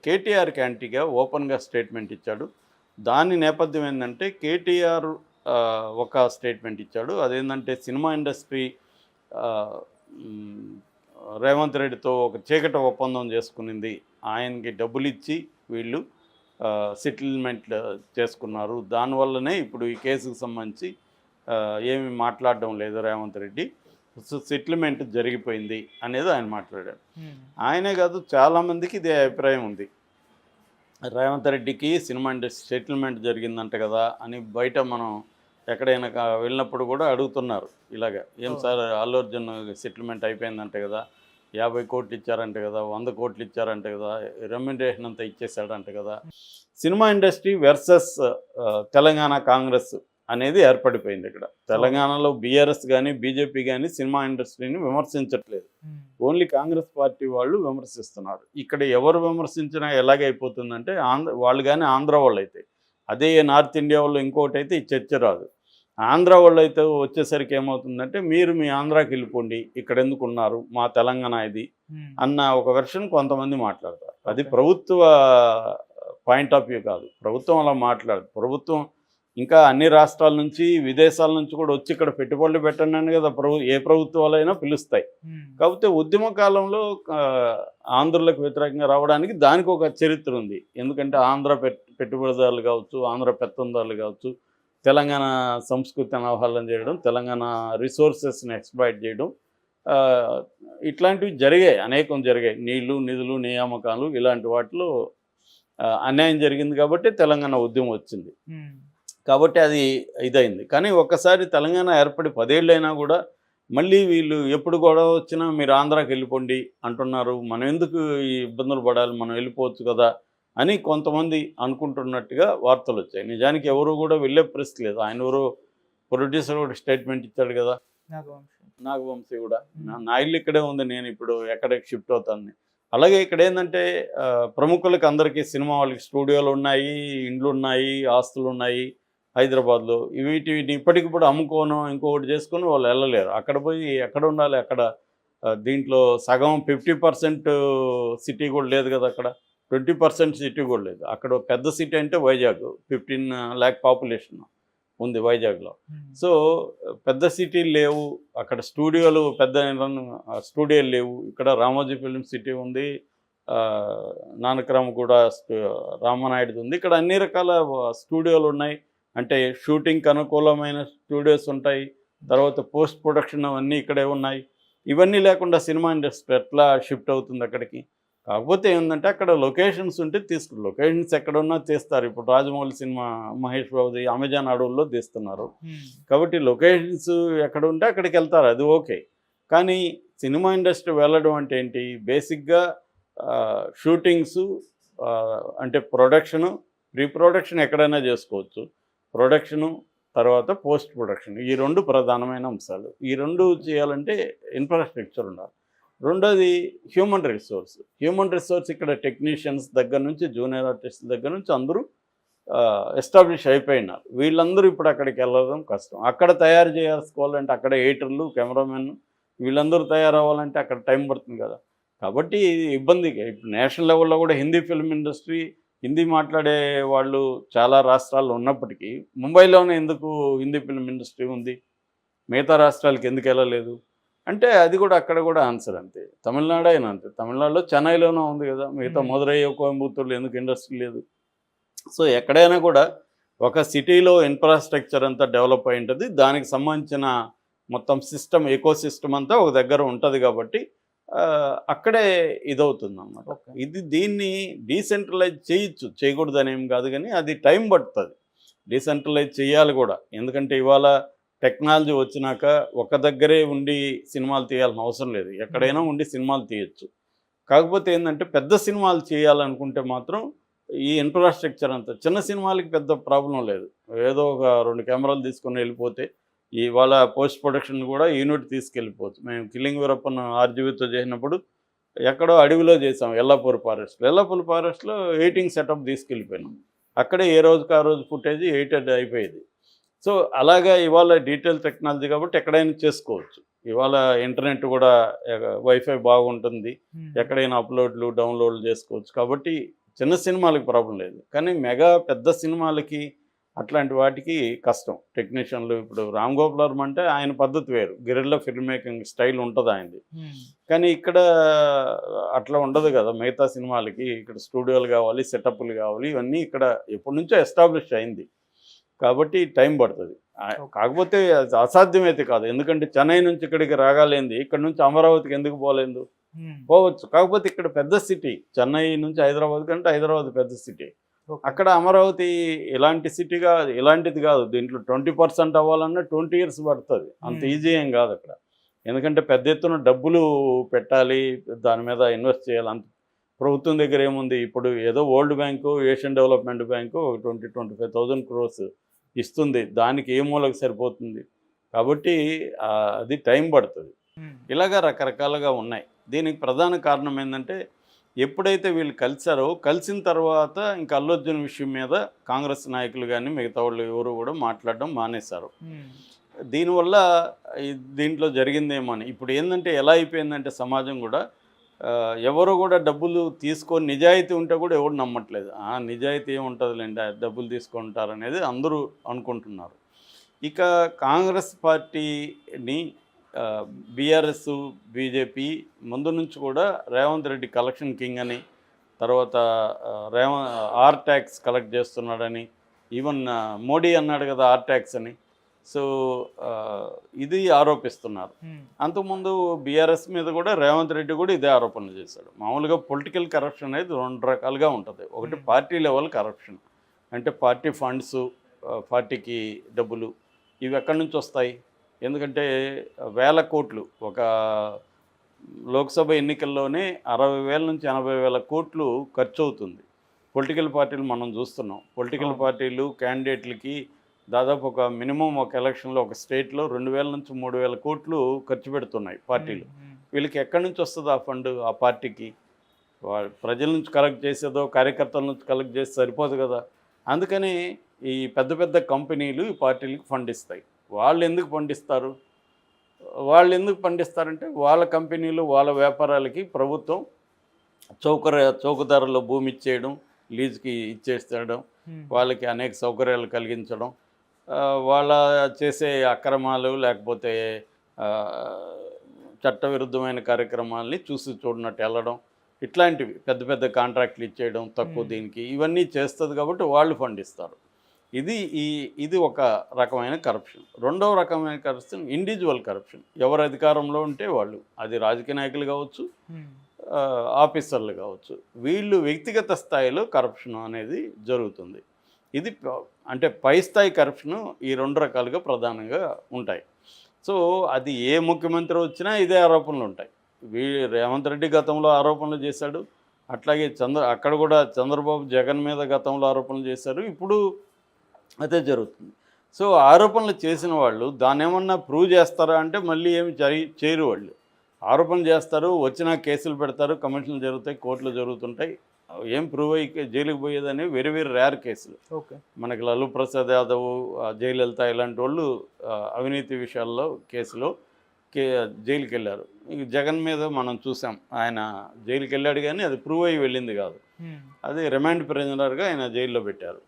కేటీఆర్‌కి యాంటీగా ఓపెన్‌గా స్టేట్మెంట్ ఇచ్చాడు. దాని నేపథ్యం ఏందంటే కేటీఆర్ ఒక స్టేట్మెంట్ ఇచ్చాడు. అదేంటంటే సినిమా ఇండస్ట్రీ ఆహ్, హ్మ్, రేవంత్ రెడ్డితో ఒక చీకటి ఒప్పందం చేసుకునింది. ఆయనకి డబ్బులిచ్చి వీళ్ళు సెటిల్మెంట్ చేసుకున్నారు. దానివల్లనే ఇప్పుడు ఈ కేసుకు సంబంధించి ఏమి మాట్లాడడం లేదు రేవంత్ రెడ్డి. సెటిల్మెంట్ జరిగిపోయింది అనేది ఆయన మాట్లాడారు. ఆయనే కాదు చాలామందికి ఇదే అభిప్రాయం ఉంది. రేవంత్ రెడ్డికి సినిమా ఇండస్ట్రీ సెటిల్మెంట్ జరిగిందంట కదా అని బయట మనం ఎక్కడైనా వెళ్ళినప్పుడు కూడా అడుగుతున్నారు. ఇలాగ ఏం సార్ అల్లు అర్జున్ సెటిల్మెంట్ అయిపోయిందంట కదా, 50 కోట్లు ఇచ్చారంట కదా, 100 కోట్లు ఇచ్చారంట కదా, రెమ్యునరేషన్ అంతా ఇచ్చేసాడంట కదా. Cinema industry versus Telangana Congress అనేది ఏర్పడిపోయింది ఇక్కడ. తెలంగాణలో బీఆర్ఎస్ కానీ బీజేపీ కానీ సినిమా ఇండస్ట్రీని విమర్శించట్లేదు. ఓన్లీ కాంగ్రెస్ పార్టీ వాళ్ళు విమర్శిస్తున్నారు. ఇక్కడ ఎవరు విమర్శించినా ఎలాగైపోతుందంటే వాళ్ళు కానీ ఆంధ్ర వాళ్ళు అయితే, అదే నార్త్ ఇండియా వాళ్ళు ఇంకోటి అయితే ఈ చర్చ రాదు. ఆంధ్ర వాళ్ళు అయితే వచ్చేసరికి ఏమవుతుందంటే మీరు మీ ఆంధ్రాకి వెళ్ళిపోండి, ఇక్కడ ఎందుకు ఉన్నారు, మా తెలంగాణ ఇది అన్న ఒక వెర్షన్ కొంతమంది మాట్లాడతారు. అది ప్రభుత్వ పాయింట్ ఆఫ్ వ్యూ కాదు. ప్రభుత్వం అలా మాట్లాడదు. ప్రభుత్వం ఇంకా అన్ని రాష్ట్రాల నుంచి విదేశాల నుంచి కూడా వచ్చి ఇక్కడ పెట్టుబడులు పెట్టండి కదా ఏ ప్రభుత్వాలైనా పిలుస్తాయి. కాకపోతే ఉద్యమ కాలంలో ఆంధ్రులకు వ్యతిరేకంగా రావడానికి దానికి ఒక చరిత్ర ఉంది. ఎందుకంటే ఆంధ్ర పెట్టుబడిదారులు కావచ్చు, ఆంధ్ర పెత్తందారులు కావచ్చు, తెలంగాణ సంస్కృతిని అవహేళన చేయడం, తెలంగాణ రిసోర్సెస్ని ఎక్స్‌ప్లాయిట్ చేయడం, ఇట్లాంటివి జరిగాయి, అనేకం జరిగాయి. నీళ్లు, నిధులు, నియామకాలు ఇలాంటి వాటిలో అన్యాయం జరిగింది కాబట్టి తెలంగాణ ఉద్యమం వచ్చింది. కాబట్టి అది ఇదైంది. కానీ ఒక్కసారి తెలంగాణ ఏర్పడి 10 ఏళ్ళైనా కూడా మళ్ళీ వీళ్ళు ఎప్పుడు గొడవ వచ్చినా మీరు ఆంధ్రాకి వెళ్ళిపోండి అంటున్నారు. మనం ఎందుకు ఈ ఇబ్బందులు పడాలి, మనం వెళ్ళిపోవచ్చు కదా అని కొంతమంది అనుకుంటున్నట్టుగా వార్తలు వచ్చాయి. నిజానికి ఎవరు కూడా వెళ్ళే పరిస్థితి లేదు. ఆయన ఎవరో ప్రొడ్యూసర్ కూడా స్టేట్మెంట్ ఇచ్చాడు కదా, నాగవంశీ కూడా, నా ఇల్లు ఇక్కడే ఉంది, నేను ఇప్పుడు ఎక్కడికి షిఫ్ట్ అవుతాను. అలాగే ఇక్కడ ఏంటంటే ప్రముఖులకి అందరికీ సినిమా వాళ్ళకి స్టూడియోలు ఉన్నాయి, ఇండ్లు ఉన్నాయి, ఆస్తులు ఉన్నాయి హైదరాబాద్లో. వీటిని ఇప్పటికిప్పుడు అమ్ముకోను ఇంకొకటి చేసుకొని వాళ్ళు వెళ్ళలేరు. అక్కడ పోయి ఎక్కడ ఉండాలి, అక్కడ దీంట్లో సగం 50% సిటీ కూడా లేదు కదా, అక్కడ 20% సిటీ కూడా లేదు. అక్కడ పెద్ద సిటీ అంటే వైజాగ్, 15 lakh పాపులేషన్ ఉంది వైజాగ్లో. సో పెద్ద సిటీలు లేవు, అక్కడ స్టూడియోలు పెద్ద స్టూడియోలు లేవు. ఇక్కడ రామోజీ ఫిల్మ్ సిటీ ఉంది, నానక్రామ్ కూడా రామనాయుడుది ఉంది. ఇక్కడ అన్ని రకాల స్టూడియోలు ఉన్నాయి. అంటే షూటింగ్కి అనుకూలమైన స్టూడియోస్ ఉంటాయి, తర్వాత పోస్ట్ ప్రొడక్షన్ అవన్నీ ఇక్కడే ఉన్నాయి. ఇవన్నీ లేకుండా సినిమా ఇండస్ట్రీ ఎట్లా షిఫ్ట్ అవుతుంది అక్కడికి? కాకపోతే ఏంటంటే అక్కడ లొకేషన్స్ ఉంటే లొకేషన్స్ ఎక్కడున్నా తీస్తారు. ఇప్పుడు రాజమౌళి సినిమా మహేష్ బాబుది అమెజాన్ అడవుల్లో తీస్తున్నారు. కాబట్టి లొకేషన్స్ ఎక్కడ ఉంటే అక్కడికి వెళ్తారు, అది ఓకే. కానీ సినిమా ఇండస్ట్రీ వెళ్ళడం అంటే ఏంటి? బేసిక్గా షూటింగ్స్, అంటే ప్రొడక్షను, ప్రీ ప్రొడక్షన్ ఎక్కడైనా చేసుకోవచ్చు. ప్రొడక్షను తర్వాత పోస్ట్ ప్రొడక్షన్, ఈ 2 ప్రధానమైన అంశాలు. ఈ 2 చేయాలంటే ఇన్ఫ్రాస్ట్రక్చర్ ఉండాలి. రెండోది హ్యూమన్ రిసోర్స్. ఇక్కడ టెక్నీషియన్స్ దగ్గర నుంచి జూనియర్ ఆర్టిస్ట్ దగ్గర నుంచి అందరూ ఎస్టాబ్లిష్ అయిపోయినారు. వీళ్ళందరూ ఇప్పుడు అక్కడికి వెళ్ళడం కష్టం. అక్కడ తయారు చేసుకోవాలంటే అక్కడ ఎడిటర్లు, కెమెరామెన్ వీళ్ళందరూ తయారవ్వాలంటే అక్కడ టైం పడుతుంది కదా. కాబట్టి ఇబ్బంది. ఇప్పుడు నేషనల్ లెవెల్లో కూడా హిందీ ఫిల్మ్ ఇండస్ట్రీ, హిందీ మాట్లాడే వాళ్ళు చాలా రాష్ట్రాల్లో ఉన్నప్పటికీ ముంబైలోనే ఎందుకు హిందీ ఫిల్మ్ ఇండస్ట్రీ ఉంది, మిగతా రాష్ట్రాలకు ఎందుకు వెళ్ళలేదు అంటే అది కూడా అక్కడ కూడా ఆన్సర్ అంతే. తమిళనాడు అయినా అంతే. తమిళనాడులో చెన్నైలోనే ఉంది కదా, మిగతా మదురై, కోయంబత్తూరులో ఎందుకు ఇండస్ట్రీ లేదు? సో ఎక్కడైనా కూడా ఒక సిటీలో ఇన్ఫ్రాస్ట్రక్చర్ అంతా డెవలప్ అయి ఉంటుంది. దానికి సంబంధించిన మొత్తం సిస్టమ్, ఎకో సిస్టమ్ అంతా ఒక దగ్గర ఉంటుంది కాబట్టి అక్కడే ఇదవుతుంది అన్నమాట. దీన్ని డీసెంట్రలైజ్ చేయకూడదని ఏం కాదు, కానీ అది టైం పడుతుంది. డీసెంట్రలైజ్ చేయాలి కూడా. ఎందుకంటే ఇవాళ టెక్నాలజీ వచ్చినాక ఒక దగ్గరే ఉండి సినిమాలు తీయాల్సిన అవసరం లేదు, ఎక్కడైనా ఉండి సినిమాలు తీయచ్చు. కాకపోతే ఏంటంటే పెద్ద సినిమాలు చేయాలనుకుంటే మాత్రం ఈ ఇన్ఫ్రాస్ట్రక్చర్ అంతా, చిన్న సినిమాలకి పెద్ద ప్రాబ్లం లేదు. ఏదో ఒక 2 కెమెరాలు తీసుకొని వెళ్ళిపోతే ఇవాళ పోస్ట్ ప్రొడక్షన్ కూడా యూనిట్ తీసుకెళ్ళిపోవచ్చు. మేము కిల్లింగ్ వీరప్పన్ ఆర్జీవీతో చేసినప్పుడు ఎక్కడో అడవిలో చేసాం, ఎల్లాపూర్ ఫారెస్ట్లో ఎడిటింగ్ సెటప్ తీసుకెళ్ళిపోయినాం. అక్కడే ఏ రోజుకి ఆ రోజు ఫుటేజ్ ఎడిటెడ్ అయిపోయేది. సో అలాగా ఇవాళ డీటెయిల్ టెక్నాలజీ కాబట్టి ఎక్కడైనా చేసుకోవచ్చు. ఇవాళ ఇంటర్నెట్ కూడా వైఫై బాగుంటుంది, ఎక్కడైనా అప్లోడ్లు డౌన్లోడ్లు చేసుకోవచ్చు. కాబట్టి చిన్న సినిమాలకి ప్రాబ్లం లేదు. కానీ మెగా పెద్ద సినిమాలకి అట్లాంటి వాటికి కష్టం. టెక్నీషియన్లు ఇప్పుడు రామ్ గోపాల్ వర్మ అంటే ఆయన పద్ధతి వేరు, గెరిల్లా ఫిల్మ్ మేకింగ్ స్టైల్ ఉంటుంది ఆయనది. కానీ ఇక్కడ అట్లా ఉండదు కదా. మిగతా సినిమాలకి ఇక్కడ స్టూడియోలు కావాలి, సెటప్లు కావాలి, ఇవన్నీ ఇక్కడ ఎప్పటి నుంచో ఎస్టాబ్లిష్ అయింది. కాబట్టి టైం పడుతుంది. కాకపోతే అది అసాధ్యమైతే కాదు. ఎందుకంటే చెన్నై నుంచి ఇక్కడికి రాగాలేంది, ఇక్కడ నుంచి అమరావతికి ఎందుకు పోలేదు? పోవచ్చు. కాకపోతే ఇక్కడ పెద్ద సిటీ, చెన్నై నుంచి హైదరాబాద్ కంటే హైదరాబాద్ పెద్ద సిటీ. అక్కడ అమరావతి ఇలాంటి సిటీ కాదు, ఇలాంటిది కాదు. దీంట్లో 20% అవ్వాలన్నా 20 years పడుతుంది. అంత ఈజీ ఏం కాదు అక్కడ. ఎందుకంటే పెద్ద ఎత్తున డబ్బులు పెట్టాలి, దాని మీద ఇన్వెస్ట్ చేయాలి. అంత ప్రభుత్వం దగ్గర ఏముంది? ఇప్పుడు ఏదో world bank, Asian development bank 20-25,000 crores ఇస్తుంది. దానికి ఏ మూలకు సరిపోతుంది? కాబట్టి అది టైం పడుతుంది. ఇలాగా రకరకాలుగా ఉన్నాయి. దీనికి ప్రధాన కారణం ఏంటంటే, ఎప్పుడైతే వీళ్ళు కలిసారో, కలిసిన తర్వాత ఇంకా అల్లు అర్జున్ విషయం మీద కాంగ్రెస్ నాయకులు కానీ మిగతా వాళ్ళు ఎవరు కూడా మాట్లాడడం మానేశారు. దీనివల్ల దీంట్లో జరిగిందేమో అని. ఇప్పుడు ఏంటంటే ఎలా అయిపోయిందంటే సమాజం కూడా ఎవరు కూడా డబ్బులు తీసుకొని నిజాయితీ ఉంటే కూడా ఎవరు నమ్మట్లేదు. నిజాయితీ ఏముంటుందిలేండి, డబ్బులు తీసుకుంటారనేది అందరూ అనుకుంటున్నారు. ఇక కాంగ్రెస్ పార్టీని బీఆర్ఎస్, బీజేపీ ముందు నుంచి కూడా రేవంత్ రెడ్డి కలెక్షన్ కింగ్ అని, తర్వాత ఆర్ ట్యాక్స్ కలెక్ట్ చేస్తున్నాడని, ఈవెన్ మోడీ అన్నాడు కదా ఆర్ ట్యాక్స్ అని. సో ఇది ఆరోపిస్తున్నారు. అంతకుముందు బీఆర్ఎస్ మీద కూడా రేవంత్ రెడ్డి కూడా ఇదే ఆరోపణలు చేశాడు. మామూలుగా పొలిటికల్ కరప్షన్ అనేది 2 రకాలుగా ఉంటుంది. ఒకటి పార్టీ లెవెల్ కరప్షన్, అంటే పార్టీ ఫండ్స్, పార్టీకి డబ్బులు, ఇవి ఎక్కడి నుంచి వస్తాయి? ఎందుకంటే 1000 కోట్లు ఒక లోక్సభ ఎన్నికల్లోనే 60,000 నుంచి 80,000 కోట్లు ఖర్చు అవుతుంది. పొలిటికల్ పార్టీలు మనం చూస్తున్నాం. పొలిటికల్ పార్టీలు క్యాండిడేట్లకి దాదాపు ఒక మినిమం ఒక ఎలక్షన్లో ఒక స్టేట్లో 2,000 నుంచి 3,000 కోట్లు ఖర్చు పెడుతున్నాయి పార్టీలు. వీళ్ళకి ఎక్కడి నుంచి వస్తుంది ఆ ఫండ్? ఆ పార్టీకి ప్రజల నుంచి కలెక్ట్ చేసేదో కార్యకర్తల నుంచి కలెక్ట్ చేస్తే సరిపోదు కదా. అందుకని ఈ పెద్ద పెద్ద కంపెనీలు ఈ పార్టీలకు ఫండ్ ఇస్తాయి. వాళ్ళు ఎందుకు పండిస్తారు? పండిస్తారంటే వాళ్ళ కంపెనీలు, వాళ్ళ వ్యాపారాలకి ప్రభుత్వం చౌకధరలో భూమి ఇచ్చేయడం, లీజుకి ఇచ్చేసేయడం, వాళ్ళకి అనేక సౌకర్యాలు కలిగించడం, వాళ్ళ చేసే అక్రమాలు లేకపోతే చట్టవిరుద్ధమైన కార్యక్రమాలని చూసి చూడనట్టు వెళ్ళడం, ఇట్లాంటివి పెద్ద పెద్ద కాంట్రాక్ట్లు ఇచ్చేయడం తక్కువ దీనికి, ఇవన్నీ చేస్తుంది కాబట్టి వాళ్ళు ఫండ్ ఇస్తారు. ఇది ఒక రకమైన కరప్షన్. రెండవ రకమైన కరప్షన్ ఇండివిజువల్ కరప్షన్. ఎవరు అధికారంలో ఉంటే వాళ్ళు, అది రాజకీయ నాయకులు కావచ్చు, ఆఫీసర్లు కావచ్చు, వీళ్ళు వ్యక్తిగత స్థాయిలో కరప్షన్ అనేది జరుగుతుంది. ఇది అంటే పై స్థాయి కరప్షను ఈ 2 రకాలుగా ప్రధానంగా ఉంటాయి. సో అది ఏ ముఖ్యమంత్రి వచ్చినా ఇదే ఆరోపణలు ఉంటాయి. రేవంత్ రెడ్డి గతంలో ఆరోపణలు చేశాడు, అట్లాగే అక్కడ కూడా చంద్రబాబు జగన్ మీద గతంలో ఆరోపణలు చేశారు, ఇప్పుడు అదే జరుగుతుంది. సో ఆరోపణలు చేసిన వాళ్ళు దాన్ని ఏమన్నా ప్రూవ్ చేస్తారా అంటే మళ్ళీ ఏమి చేయరు. వాళ్ళు ఆరోపణలు చేస్తారు, వచ్చినా కేసులు పెడతారు, కమిషన్లు జరుగుతాయి, కోర్టులు జరుగుతుంటాయి. ఏం ప్రూవ్ అయ్యి జైలుకి పోయేదని వెరీ వెరీ రేర్ కేసులు. మనకి లాలూ ప్రసాద్ యాదవ్, జయలలిత ఇలాంటి వాళ్ళు అవినీతి విషయాల్లో కేసులో జైలుకి వెళ్ళారు. జగన్ మీద మనం చూసాం, ఆయన జైలుకి వెళ్ళాడు కానీ అది ప్రూవ్ అయ్యి వెళ్ళింది కాదు, అది రిమాండ్ ప్రిజనర్గా ఆయన జైల్లో పెట్టారు.